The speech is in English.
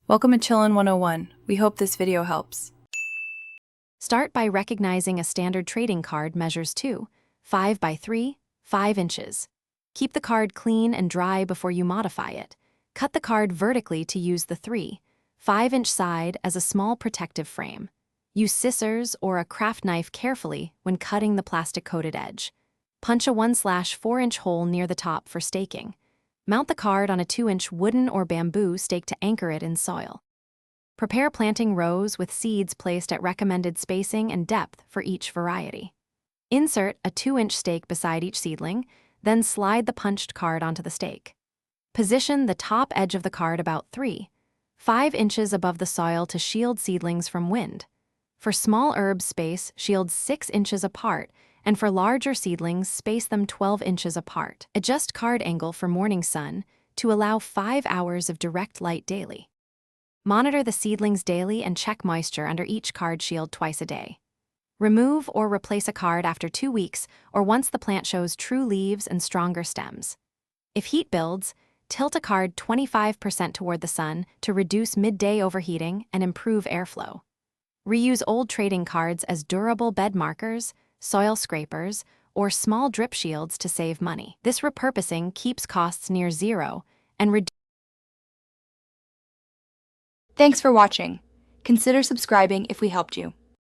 Welcome to Chillin' 101. We hope this video helps. Start by recognizing a standard trading card measures 5 by 5 inches. Keep the card clean and dry before you modify it. Cut the card vertically to use the 5-inch side as a small protective frame. Use scissors or a craft knife carefully when cutting the plastic-coated edge. Punch a 1/4-inch hole near the top for staking. Mount the card on a 2-inch wooden or bamboo stake to anchor it in soil. Prepare planting rows with seeds placed at recommended spacing and depth for each variety. Insert a 2-inch stake beside each seedling, then slide the punched card onto the stake. Position the top edge of the card about 5 inches above the soil to shield seedlings from wind. For small herbs, space shields 6 inches apart, and for larger seedlings, space them 12 inches apart. Adjust card angle for morning sun to allow 5 hours of direct light daily. Monitor the seedlings daily and check moisture under each card shield twice a day. Remove or replace a card after 2 weeks or once the plant shows true leaves and stronger stems. If heat builds, tilt a card 25% toward the sun to reduce midday overheating and improve airflow. Reuse old trading cards as durable bed markers, soil scrapers, or small drip shields to save money. This repurposing keeps costs near zero and Thanks for watching. Consider subscribing if we helped you.